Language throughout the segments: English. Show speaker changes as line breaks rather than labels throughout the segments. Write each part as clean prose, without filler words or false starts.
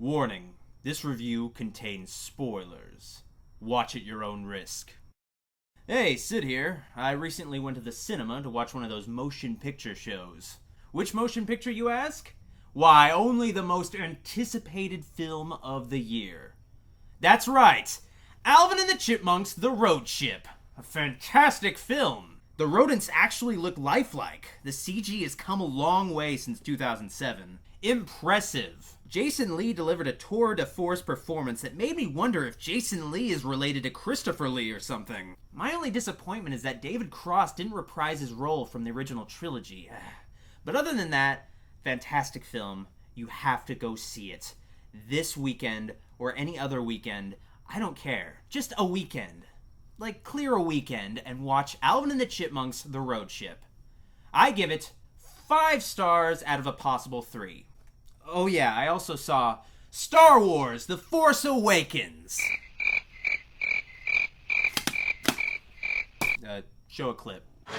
Warning, this review contains spoilers. Watch at your own risk. Hey, Sid here. I recently went to the cinema to watch one of those motion picture shows. Which motion picture, you ask? Why, only the most anticipated film of the year. That's right, Alvin and the Chipmunks, The Road Ship. A fantastic film. The rodents actually look lifelike. The CG has come a long way since 2007. Impressive. Jason Lee delivered a tour de force performance that made me wonder if Jason Lee is related to Christopher Lee or something. My only disappointment is that David Cross didn't reprise his role from the original trilogy. But other than that, fantastic film. You have to go see it. This weekend or any other weekend, I don't care. Just a weekend. Like, clear a weekend and watch Alvin and the Chipmunks, The Road Ship. I give it 5 stars out of a possible 3. Oh yeah, I also saw Star Wars: The Force Awakens. Show a clip.
We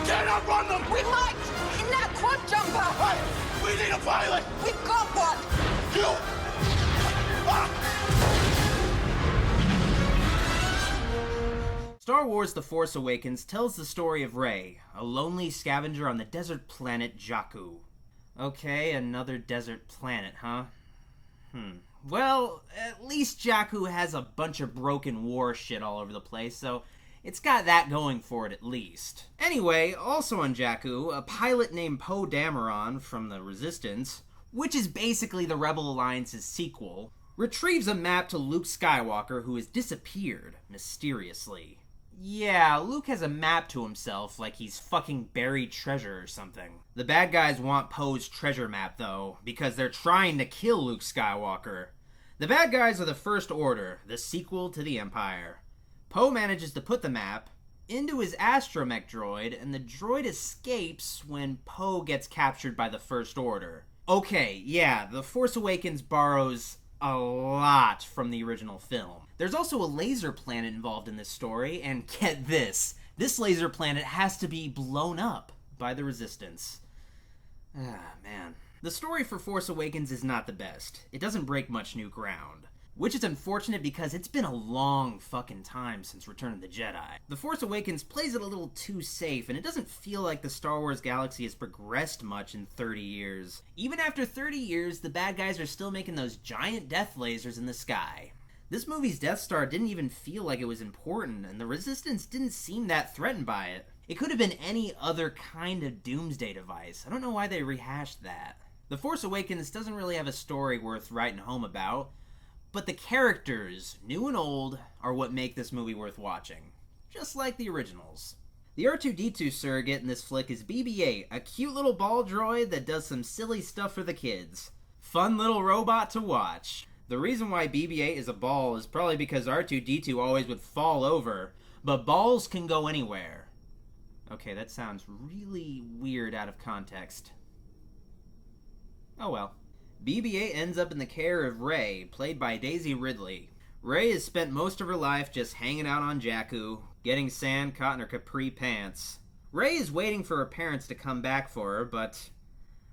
can't outrun them!
We might! In that quad jumper!
Hey, we need a pilot!
We've got one!
You!
Star Wars: The Force Awakens tells the story of Rey, a lonely scavenger on the desert planet Jakku. Okay, another desert planet, huh? Well, at least Jakku has a bunch of broken war shit all over the place, so it's got that going for it at least. Anyway, also on Jakku, a pilot named Poe Dameron from the Resistance, which is basically the Rebel Alliance's sequel, retrieves a map to Luke Skywalker, who has disappeared mysteriously. Yeah, Luke has a map to himself like he's fucking buried treasure or something. The bad guys want Poe's treasure map, though, because they're trying to kill Luke Skywalker. The bad guys are the First Order, the sequel to the Empire. Poe manages to put the map into his astromech droid, and the droid escapes when Poe gets captured by the First Order. Okay, yeah, The Force Awakens borrows a lot from the original film. There's also a laser planet involved in this story, and get this laser planet has to be blown up by the Resistance. Ah, man. The story for Force Awakens is not the best. It doesn't break much new ground. Which is unfortunate because it's been a long fucking time since Return of the Jedi. The Force Awakens plays it a little too safe, and it doesn't feel like the Star Wars galaxy has progressed much in 30 years. Even after 30 years, the bad guys are still making those giant death lasers in the sky. This movie's Death Star didn't even feel like it was important, and the Resistance didn't seem that threatened by it. It could have been any other kind of doomsday device. I don't know why they rehashed that. The Force Awakens doesn't really have a story worth writing home about, but the characters, new and old, are what make this movie worth watching. Just like the originals. The R2-D2 surrogate in this flick is BB-8, a cute little ball droid that does some silly stuff for the kids. Fun little robot to watch. The reason why BB-8 is a ball is probably because R2-D2 always would fall over, but balls can go anywhere. Okay, that sounds really weird out of context. Oh well. BB-8 ends up in the care of Rey, played by Daisy Ridley. Rey has spent most of her life just hanging out on Jakku, getting sand caught in her capri pants. Rey is waiting for her parents to come back for her, but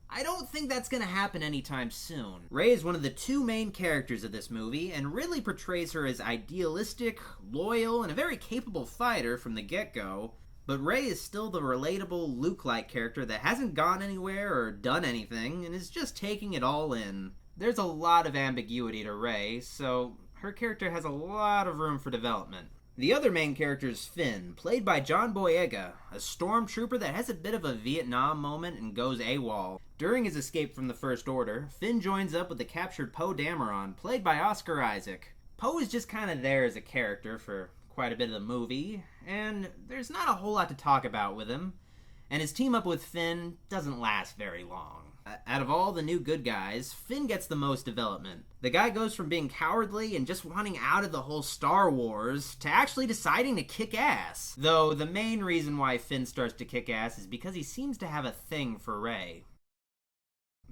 I don't think that's gonna happen anytime soon. Rey is one of the 2 main characters of this movie, and Ridley portrays her as idealistic, loyal, and a very capable fighter from the get-go, but Rey is still the relatable Luke-like character that hasn't gone anywhere or done anything, and is just taking it all in. There's a lot of ambiguity to Rey, so her character has a lot of room for development. The other main character is Finn, played by John Boyega, a stormtrooper that has a bit of a Vietnam moment and goes AWOL. During his escape from the First Order, Finn joins up with the captured Poe Dameron, played by Oscar Isaac. Poe is just kind of there as a character for quite a bit of the movie, and there's not a whole lot to talk about with him, and his team up with Finn doesn't last very long. Out of all the new good guys, Finn gets the most development. The guy goes from being cowardly and just wanting out of the whole Star Wars to actually deciding to kick ass. Though the main reason why Finn starts to kick ass is because he seems to have a thing for Rey.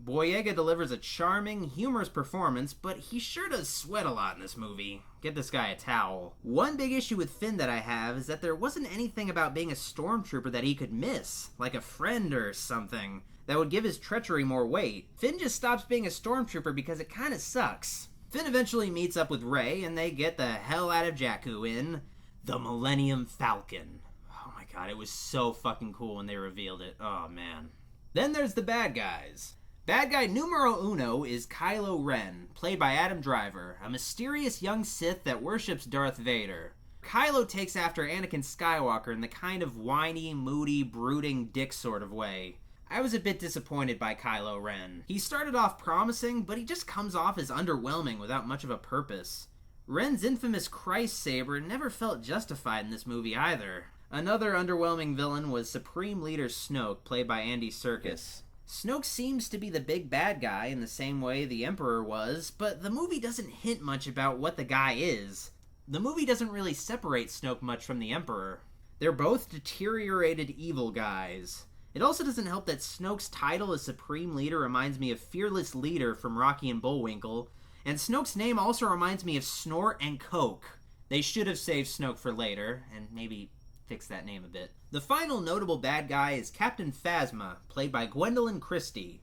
Boyega delivers a charming, humorous performance, but he sure does sweat a lot in this movie. Get this guy a towel. One big issue with Finn that I have is that there wasn't anything about being a stormtrooper that he could miss, like a friend or something. that would give his treachery more weight. Finn just stops being a stormtrooper because it kinda sucks. Finn eventually meets up with Rey, and they get the hell out of Jakku in the Millennium Falcon. Oh my god, it was so fucking cool when they revealed it. Oh man. Then there's the bad guys. Bad guy numero uno is Kylo Ren, played by Adam Driver, a mysterious young Sith that worships Darth Vader. Kylo takes after Anakin Skywalker in the kind of whiny, moody, brooding dick sort of way. I was a bit disappointed by Kylo Ren. He started off promising, but he just comes off as underwhelming without much of a purpose. Ren's infamous Christ saber never felt justified in this movie either. Another underwhelming villain was Supreme Leader Snoke, played by Andy Serkis. Snoke seems to be the big bad guy in the same way the Emperor was, but the movie doesn't hint much about what the guy is. The movie doesn't really separate Snoke much from the Emperor. They're both deteriorated evil guys. It also doesn't help that Snoke's title as Supreme Leader reminds me of Fearless Leader from Rocky and Bullwinkle, and Snoke's name also reminds me of Snort and Coke. They should have saved Snoke for later, and maybe fix that name a bit. The final notable bad guy is Captain Phasma, played by Gwendolyn Christie.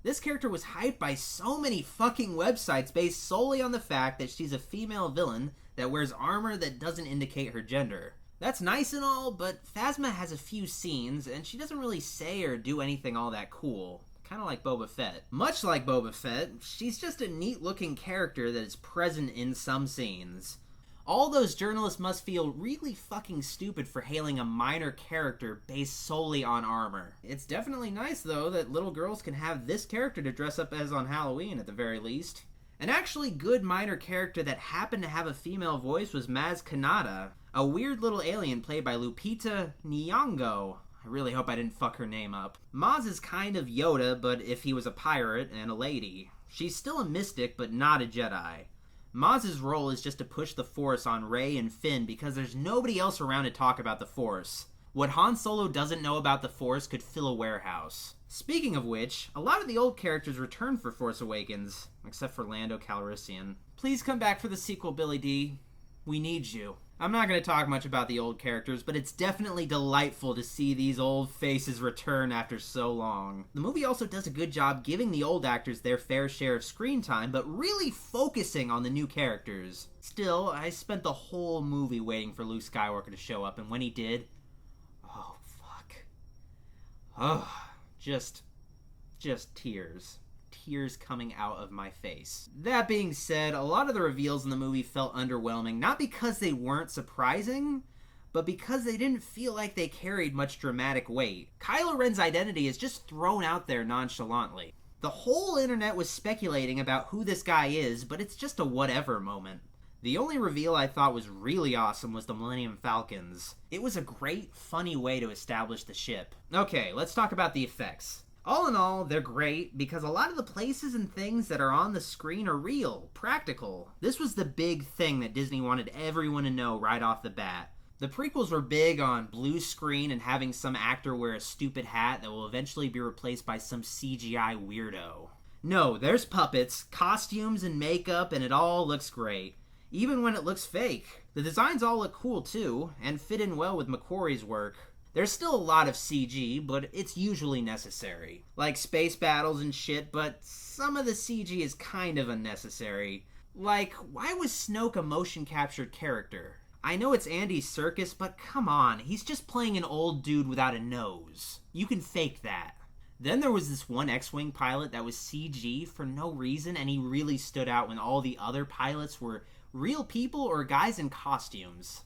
This character was hyped by so many fucking websites based solely on the fact that she's a female villain that wears armor that doesn't indicate her gender. That's nice and all, but Phasma has a few scenes, and she doesn't really say or do anything all that cool. Kind of like Boba Fett. Much like Boba Fett, she's just a neat-looking character that is present in some scenes. All those journalists must feel really fucking stupid for hailing a minor character based solely on armor. It's definitely nice, though, that little girls can have this character to dress up as on Halloween, at the very least. An actually good minor character that happened to have a female voice was Maz Kanata, a weird little alien played by Lupita Nyong'o. I really hope I didn't fuck her name up. Maz is kind of Yoda, but if he was a pirate and a lady. She's still a mystic, but not a Jedi. Maz's role is just to push the Force on Rey and Finn because there's nobody else around to talk about the Force. What Han Solo doesn't know about the Force could fill a warehouse. Speaking of which, a lot of the old characters return for Force Awakens, except for Lando Calrissian. Please come back for the sequel, Billy D. We need you. I'm not going to talk much about the old characters, but it's definitely delightful to see these old faces return after so long. The movie also does a good job giving the old actors their fair share of screen time, but really focusing on the new characters. Still, I spent the whole movie waiting for Luke Skywalker to show up, and when he did, oh, fuck. Oh, just tears. Tears coming out of my face. That being said, a lot of the reveals in the movie felt underwhelming, not because they weren't surprising, but because they didn't feel like they carried much dramatic weight. Kylo Ren's identity is just thrown out there nonchalantly. The whole internet was speculating about who this guy is, but it's just a whatever moment. The only reveal I thought was really awesome was the Millennium Falcons. It was a great, funny way to establish the ship. Okay, let's talk about the effects. All in all, they're great because a lot of the places and things that are on the screen are real, practical. This was the big thing that Disney wanted everyone to know right off the bat. The prequels were big on blue screen and having some actor wear a stupid hat that will eventually be replaced by some CGI weirdo. No, there's puppets, costumes, and makeup, and it all looks great. Even when it looks fake. The designs all look cool too, and fit in well with McQuarrie's work. There's still a lot of CG, but it's usually necessary. Like space battles and shit, but some of the CG is kind of unnecessary. Like, why was Snoke a motion captured character? I know it's Andy Serkis, but come on, he's just playing an old dude without a nose. You can fake that. Then there was this one X-Wing pilot that was CG for no reason, and he really stood out when all the other pilots were real people or guys in costumes.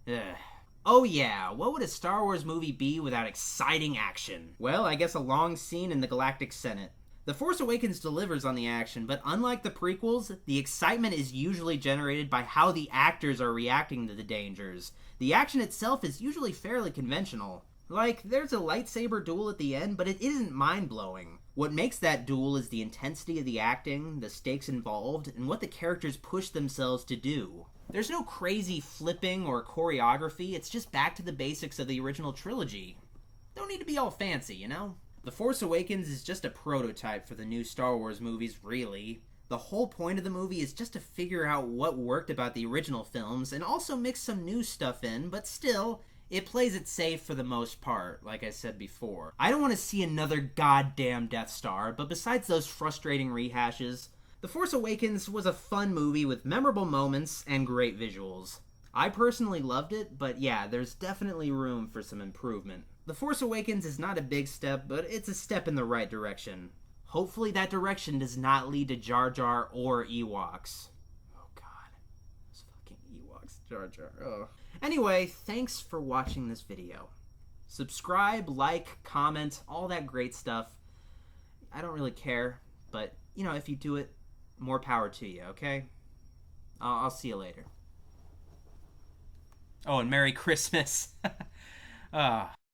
Ugh. Oh yeah, what would a Star Wars movie be without exciting action? Well, I guess a long scene in the Galactic Senate. The Force Awakens delivers on the action, but unlike the prequels, the excitement is usually generated by how the actors are reacting to the dangers. The action itself is usually fairly conventional. Like, there's a lightsaber duel at the end, but it isn't mind-blowing. What makes that duel is the intensity of the acting, the stakes involved, and what the characters push themselves to do. There's no crazy flipping or choreography, it's just back to the basics of the original trilogy. Don't need to be all fancy, you know? The Force Awakens is just a prototype for the new Star Wars movies, really. The whole point of the movie is just to figure out what worked about the original films and also mix some new stuff in, but still, It plays it safe for the most part, like I said before. I don't want to see another goddamn Death Star, but besides those frustrating rehashes, The Force Awakens was a fun movie with memorable moments and great visuals. I personally loved it, but yeah, there's definitely room for some improvement. The Force Awakens is not a big step, but it's a step in the right direction. Hopefully that direction does not lead to Jar Jar or Ewoks. Oh god. Those fucking Ewoks, Jar Jar. Oh. Anyway, thanks for watching this video. Subscribe, like, comment, all that great stuff. I don't really care, but, you know, if you do it, more power to you, okay? I'll see you later. Oh, and Merry Christmas.